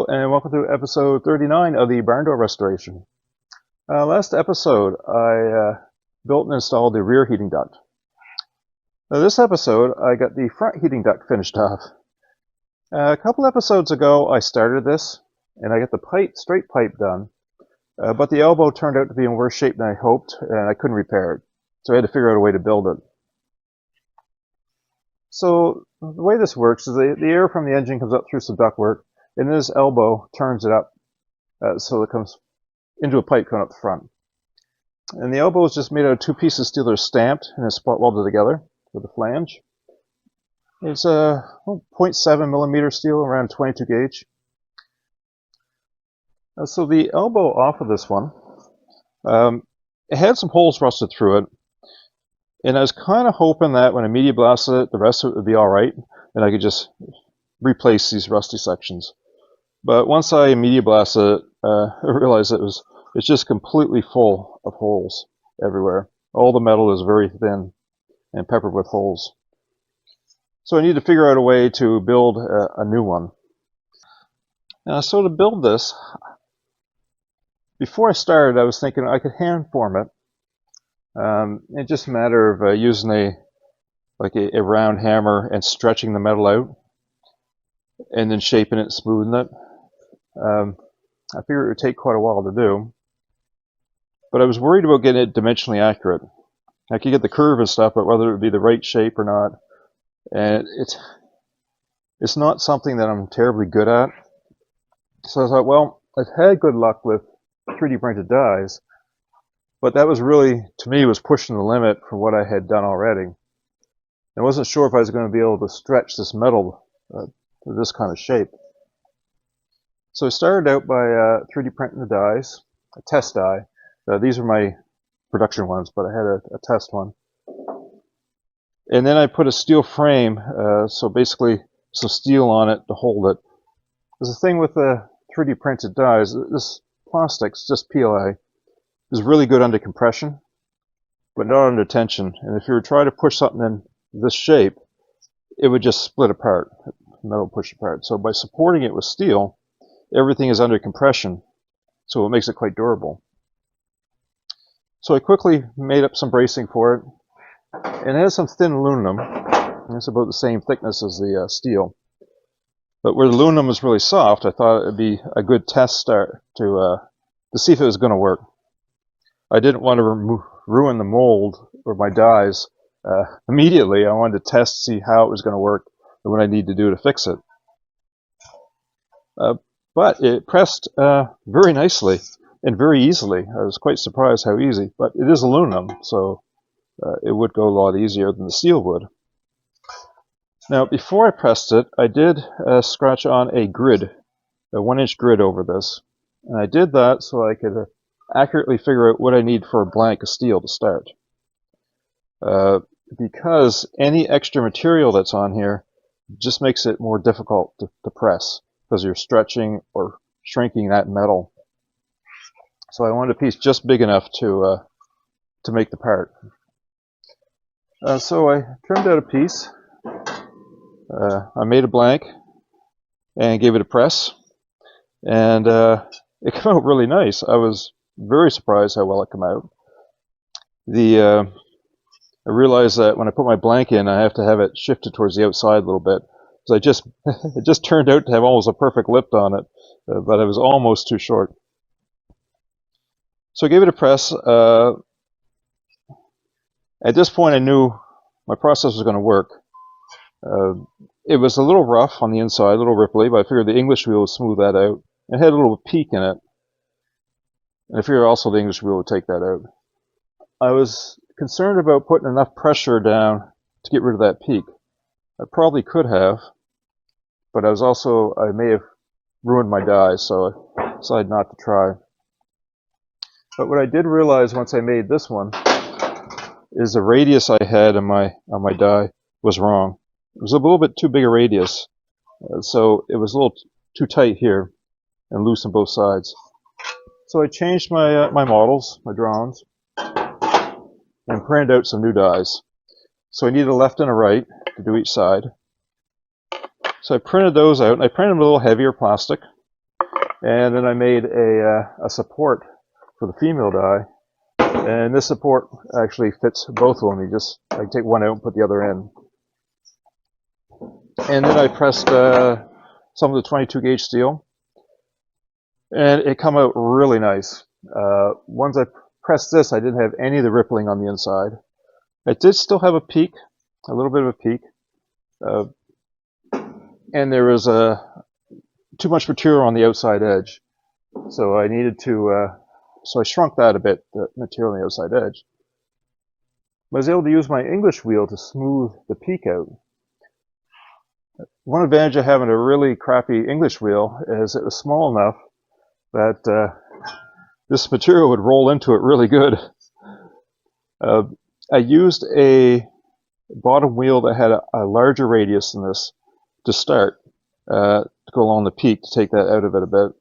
and welcome to episode 39 of the Barndoor restoration. Last episode, I built and installed the rear heating duct. Now, this episode, I got the front heating duct finished off. A couple episodes ago, I started this, and I got the straight pipe done, but the elbow turned out to be in worse shape than I hoped, and I couldn't repair it. So I had to figure out a way to build it. So the way this works is the air from the engine comes up through some ductwork, and this elbow turns it up so it comes into a pipe coming up the front. And the elbow is just made out of two pieces of steel that are stamped and it's spot welded together with a flange. It's a 0.7 millimeter steel, around 22 gauge. So the elbow off of this one, it had some holes rusted through it. And I was kind of hoping that when I media blasted it, the rest of it would be all right, and I could just replace these rusty sections. But once I media blasted it, I realized it's just completely full of holes everywhere. All the metal is very thin and peppered with holes. So I need to figure out a way to build a new one. So to build this, before I started, I was thinking I could hand form it. It's just a matter of using a round hammer and stretching the metal out, and then shaping it and smoothing it. I figured it would take quite a while to do, but I was worried about getting it dimensionally accurate. I could get the curve and stuff, but whether it would be the right shape or not, and it's not something that I'm terribly good at. So I thought, well, I've had good luck with 3D printed dies, but that was really, to me, was pushing the limit for what I had done already. I wasn't sure if I was going to be able to stretch this metal to this kind of shape. So I started out by 3D printing the dies, a test die. These are my production ones, but I had a test one. And then I put a steel frame, so basically some steel on it to hold it. There's a thing with the 3D printed dies, this plastic's just PLA. Is really good under compression, but not under tension. And if you were trying to push something in this shape, it would just split apart. The metal would push apart. So by supporting it with steel, everything is under compression, so it makes it quite durable. So I quickly made up some bracing for it, and it has some thin aluminum. It's about the same thickness as the steel. But where the aluminum was really soft, I thought it would be a good test start to see if it was going to work. I didn't want to ruin the mold or my dies immediately. I wanted to test to see how it was going to work and what I need to do to fix it. But it pressed very nicely and very easily. I was quite surprised how easy. But it is aluminum, so it would go a lot easier than the steel would. Now, before I pressed it, I did scratch on a grid, a 1-inch grid over this. And I did that so I could accurately figure out what I need for a blank of steel to start. Because any extra material that's on here just makes it more difficult to press, because you're stretching or shrinking that metal. So I wanted a piece just big enough to make the part. So I trimmed out a piece. I made a blank and gave it a press, and it came out really nice. I was very surprised how well it came out. I realized that when I put my blank in, I have to have it shifted towards the outside a little bit. So it just turned out to have almost a perfect lip on it, but it was almost too short. So I gave it a press. At this point, I knew my process was going to work. It was a little rough on the inside, a little ripply, but I figured the English wheel would smooth that out. It had a little peak in it. And I figured also the English wheel would take that out. I was concerned about putting enough pressure down to get rid of that peak. I probably could have, but I may have ruined my die, so I decided not to try. But what I did realize once I made this one is the radius I had on my die was wrong. It was a little bit too big a radius, so it was a little too tight here and loose on both sides. So I changed my models, my drawings, and printed out some new dies. So I needed a left and a right to do each side. So I printed those out, and I printed them a little heavier plastic. And then I made a support for the female die, and this support actually fits both of them. You just take one out and put the other in. And then I pressed some of the 22 gauge steel, and it come out really nice. Once I pressed this, I didn't have any of the rippling on the inside. It did still have a peak, a little bit of a peak, and there was too much material on the outside edge, so I needed to. So I shrunk that a bit, the material on the outside edge. I was able to use my English wheel to smooth the peak out. One advantage of having a really crappy English wheel is it was small enough that this material would roll into it really good. I used a bottom wheel that had a larger radius than this to start, to go along the peak to take that out of it a bit.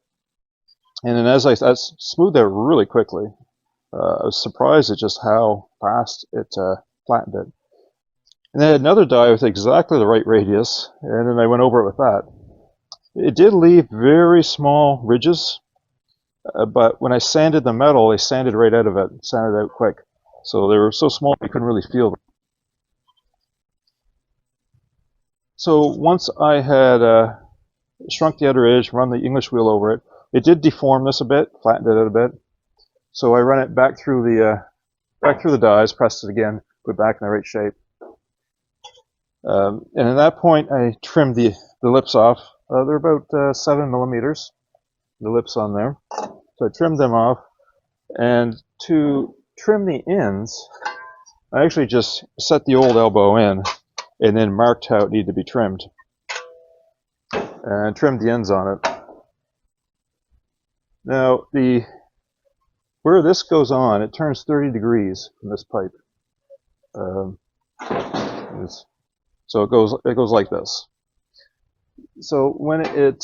And then as I smoothed it really quickly, I was surprised at just how fast it flattened it. And then I had another die with exactly the right radius, and then I went over it with that. It did leave very small ridges, but when I sanded the metal, they sanded right out of it, sanded out quick. So they were so small you couldn't really feel them. So once I had shrunk the outer edge, run the English wheel over it, it did deform this a bit, flattened it out a bit. So I run it back through the dies, pressed it again, put it back in the right shape. And at that point, I trimmed the lips off. They're about 7 millimeters, the lips on there. So I trimmed them off. And to trim the ends, I actually just set the old elbow in and then marked how it needed to be trimmed. And trimmed the ends on it. Now, where this goes on, it turns 30 degrees from this pipe. So it goes like this. So when it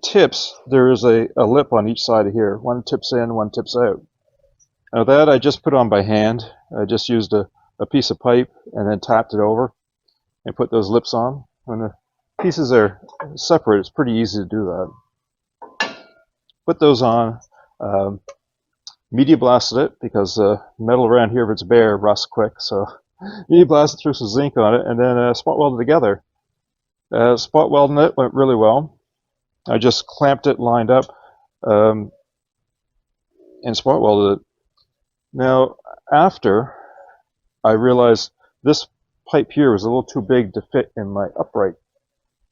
tips, there is a lip on each side of here. One tips in, one tips out. Now that I just put on by hand. I just used a piece of pipe and then tapped it over and put those lips on. When the pieces are separate, it's pretty easy to do that. Put those on. Media blasted it because metal around here, if it's bare, rusts quick. So media blasted, threw some zinc on it, and then spot welded together. Spot welding it went really well. I just clamped it, lined up, and spot welded it. Now, after I realized this pipe here was a little too big to fit in my upright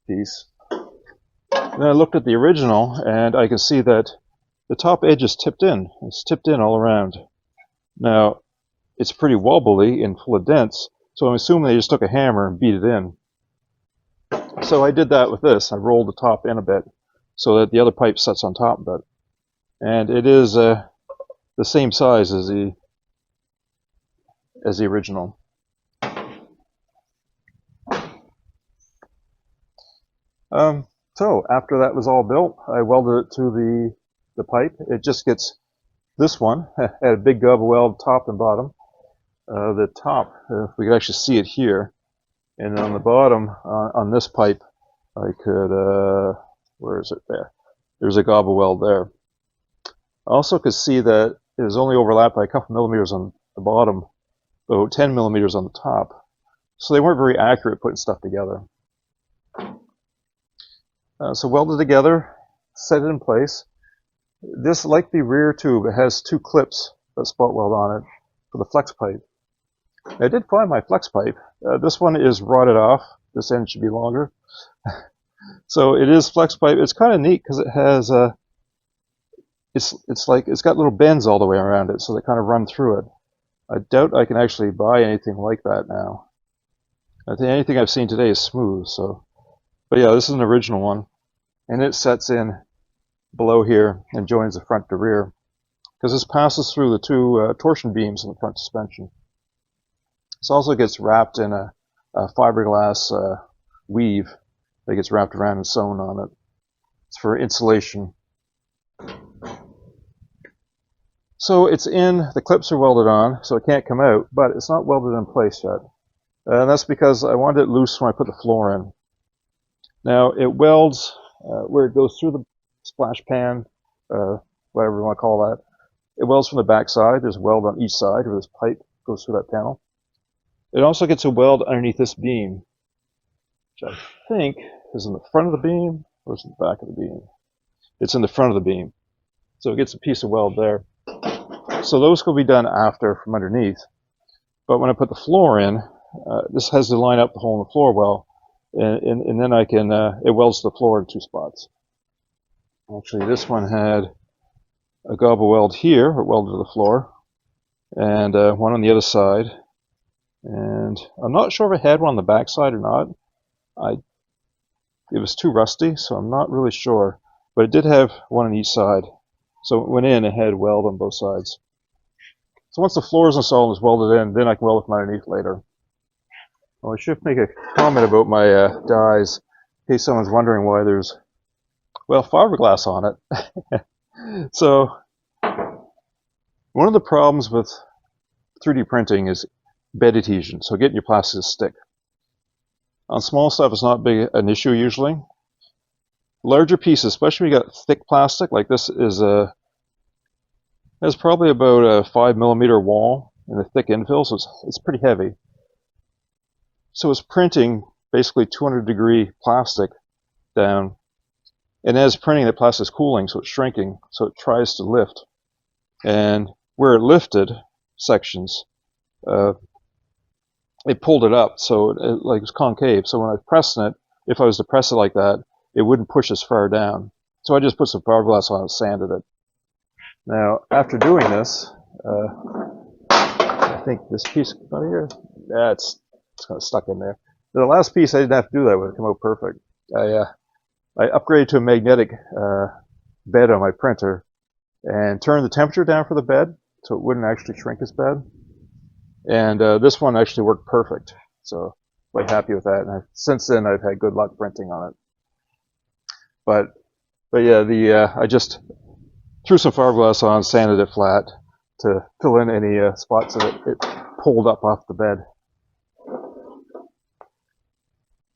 piece. Then I looked at the original, and I can see that the top edge is tipped in. It's tipped in all around. Now, it's pretty wobbly and full of dents, so I'm assuming they just took a hammer and beat it in. So I did that with this. I rolled the top in a bit so that the other pipe sits on top of it. And it is the same size as the original. So after that was all built, I welded it to the pipe. It just gets this one had a big gub weld top and bottom. The top, we could actually see it here, and on the bottom on this pipe, I could where is it there? There's a gobble weld there. I also could see that it was only overlapped by a couple millimeters on the bottom, about 10 millimeters on the top. So they weren't very accurate putting stuff together. So welded together, set it in place. This, like the rear tube, it has 2 clips that spot weld on it for the flex pipe. I did find my flex pipe. This one is rotted off. This end should be longer. So it is flex pipe. It's kind of neat because it has it's got little bends all the way around it, so they kind of run through it. I doubt I can actually buy anything like that now. I think anything I've seen today is smooth. So, but yeah, this is an original one, and it sets in below here and joins the front to rear because this passes through the 2 torsion beams in the front suspension. This also gets wrapped in a fiberglass weave that gets wrapped around and sewn on it. It's for insulation. So it's in, the clips are welded on, so it can't come out, but it's not welded in place yet. And that's because I wanted it loose when I put the floor in. Now it welds where it goes through splash pan, whatever you want to call that. It welds from the back side. There's a weld on each side where this pipe goes through that panel. It also gets a weld underneath this beam, which I think is in the front of the beam, or is in the back of the beam? It's in the front of the beam. So it gets a piece of weld there. So those will be done after from underneath. But when I put the floor in, this has to line up the hole in the floor well, and then I can, it welds the floor in 2 spots. Actually, this one had a gobble weld here, it welded to the floor, and one on the other side. And I'm not sure if I had one on the back side or not. It was too rusty, so I'm not really sure. But it did have one on each side. So it went in and had weld on both sides. So once the floor is installed and is welded in, then I can weld it from underneath later. Well, I should make a comment about my dies, in case someone's wondering why there's, well, fiberglass on it. So one of the problems with 3D printing is bed adhesion, so getting your plastic to stick. On small stuff, it's not big an issue usually. Larger pieces, especially when you got thick plastic, like this is has probably about a 5mm wall and a thick infill, so it's pretty heavy. So it's printing basically 200-degree plastic down, and as printing, the plastic is cooling, so it's shrinking, so it tries to lift. And where it lifted sections, it pulled it up, so like it was concave. So when I was pressing it, if I was to press it like that, it wouldn't push as far down. So I just put some fiberglass on it, sanded it. Now, after doing this, I think this piece out here, it's kind of stuck in there. The last piece I didn't have to do that with; it came out perfect. I upgraded to a magnetic bed on my printer and turned the temperature down for the bed so it wouldn't actually shrink as bad. And this one actually worked perfect, so quite happy with that. And since then, I've had good luck printing on it. But yeah, I just threw some fiberglass on, sanded it flat to fill in any spots that it pulled up off the bed.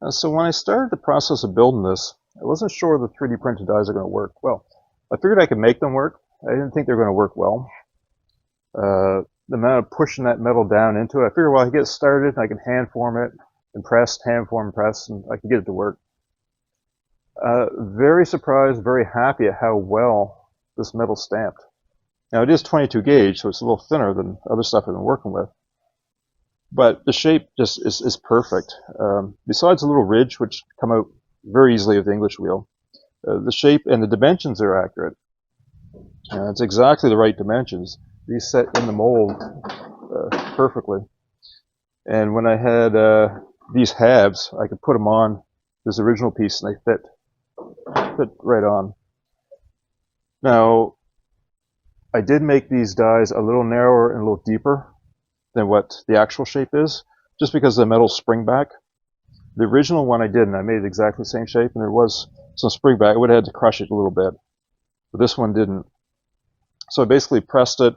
So when I started the process of building this, I wasn't sure the 3D printed dies are going to work. Well, I figured I could make them work. I didn't think they were going to work well. The amount of pushing that metal down into it, I figured, well, I get started, I can hand form it, and press, hand form, press, and I can get it to work. Very surprised, very happy at how well this metal stamped. Now it is 22 gauge, so it's a little thinner than other stuff I've been working with. But the shape just is perfect. Besides a little ridge, which come out very easily with the English wheel, the shape and the dimensions are accurate. It's exactly the right dimensions. These set in the mold perfectly. And when I had these halves, I could put them on this original piece and they fit right on. Now, I did make these dies a little narrower and a little deeper than what the actual shape is, just because the metal spring back. The original one I didn't. I made it exactly the same shape, and there was some spring back. I would have had to crush it a little bit, but this one didn't. So I basically pressed it.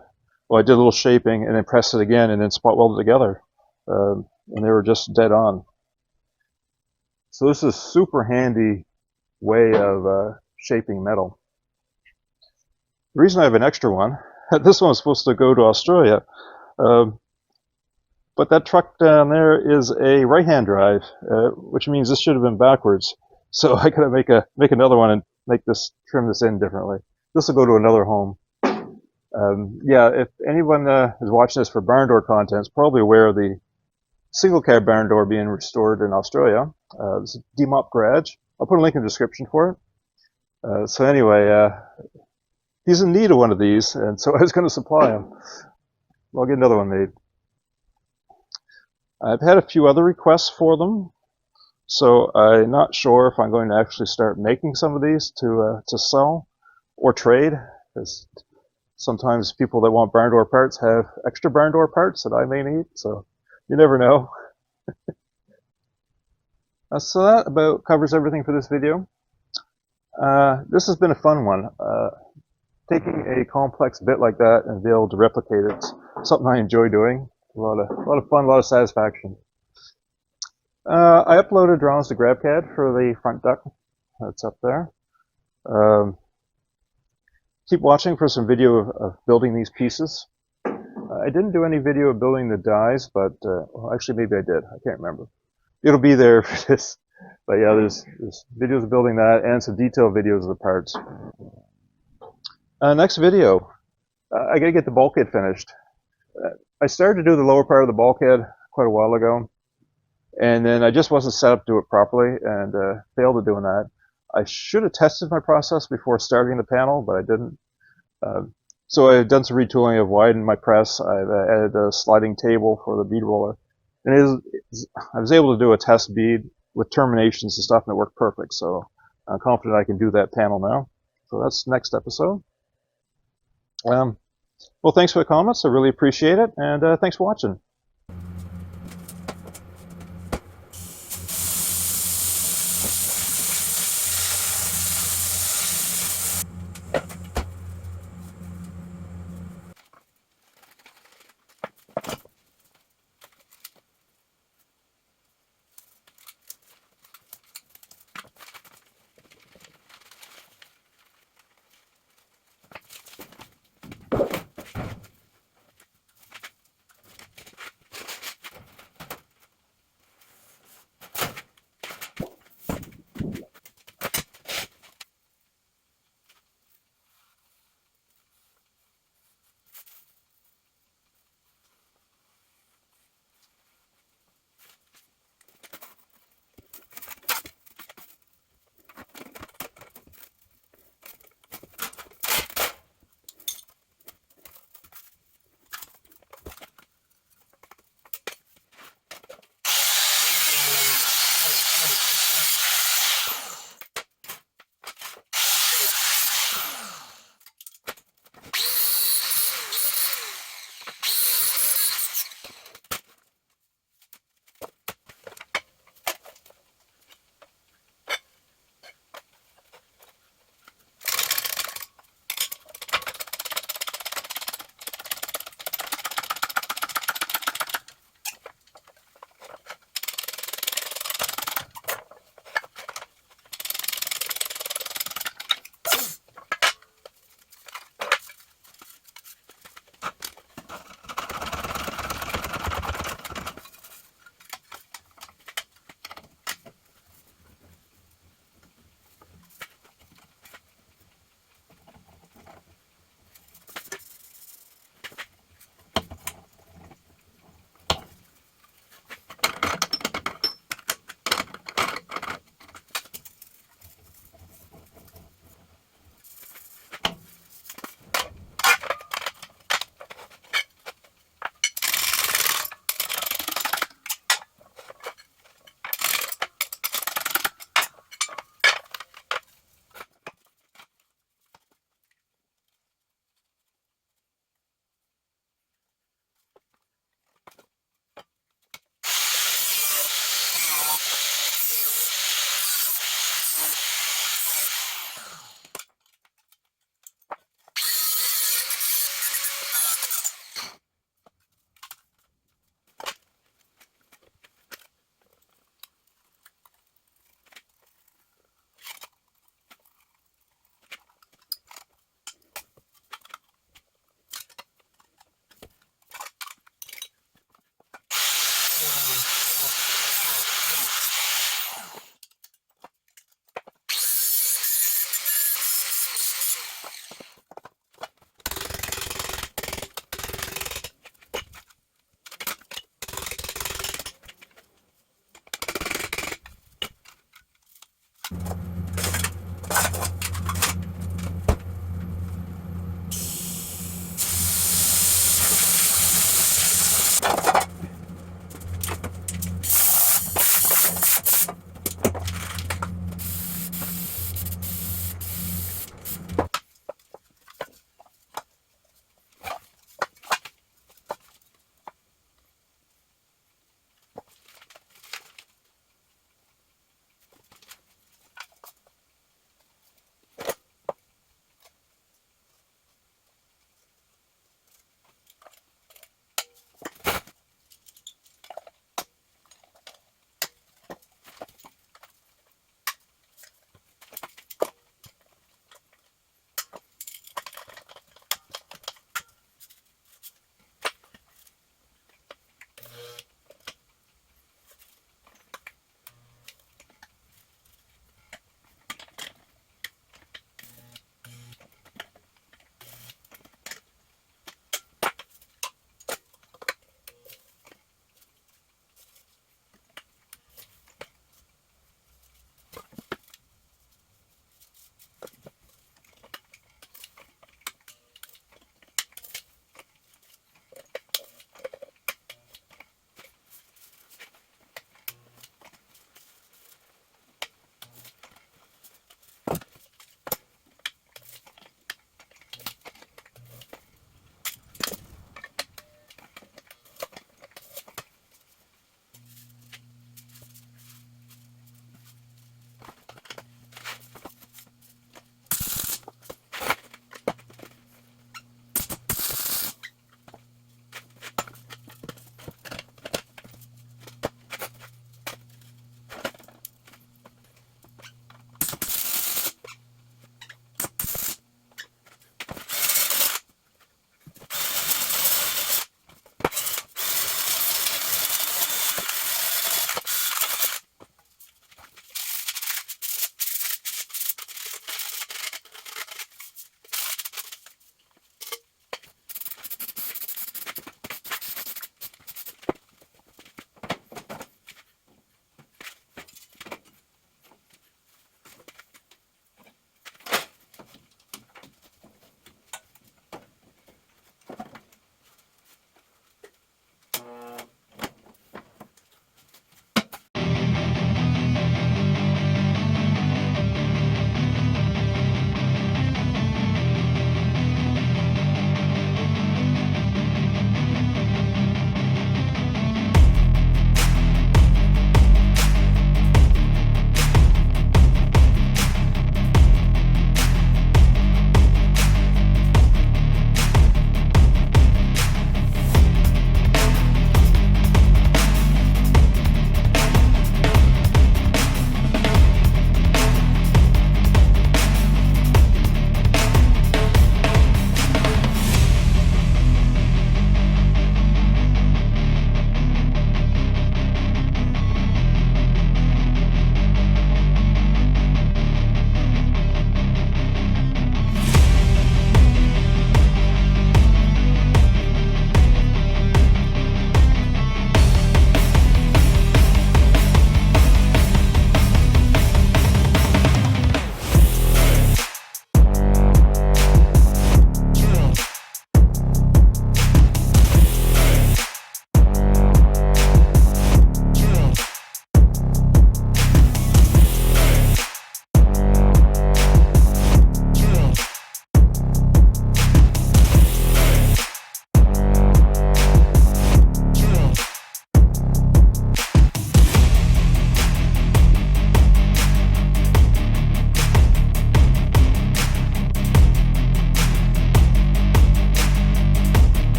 Well, I did a little shaping, and then pressed it again, and then spot welded together, and they were just dead on. So this is a super handy way of shaping metal. The reason I have an extra one, this one was supposed to go to Australia, but that truck down there is a right-hand drive, which means this should have been backwards. So I gotta make another one and trim this in differently. This will go to another home. Yeah, if anyone is watching this for Barndoor content, is probably aware of the single cab Barndoor being restored in Australia. This is Demop Garage. I'll put a link in the description for it. So anyway, he's in need of one of these, and so I was going to supply him. I'll get another one made. I've had a few other requests for them, so I'm not sure if I'm going to actually start making some of these to sell or trade, because sometimes people that want Barndoor parts have extra Barndoor parts that I may need, so you never know. So that about covers everything for this video. This has been a fun one. Taking a complex bit like that and be able to replicate it's something I enjoy doing. A lot of fun, a lot of satisfaction. I uploaded drawings to GrabCAD for the front duct. That's up there. keep watching for some video of building these pieces. I didn't do any video of building the dies, but well, actually maybe I did. I can't remember. It'll be there for this. But yeah, there's videos of building that and some detailed videos of the parts. Next video, I gotta get the bulkhead finished. I started to do the lower part of the bulkhead quite a while ago, and then I just wasn't set up to do it properly and failed at doing that. I should have tested my process before starting the panel, but I didn't. So I've done some retooling. I've widened my press. I've added a sliding table for the bead roller. And I was able to do a test bead with terminations and stuff, and it worked perfect. So I'm confident I can do that panel now. So that's next episode. Well, thanks for the comments. I really appreciate it, and thanks for watching.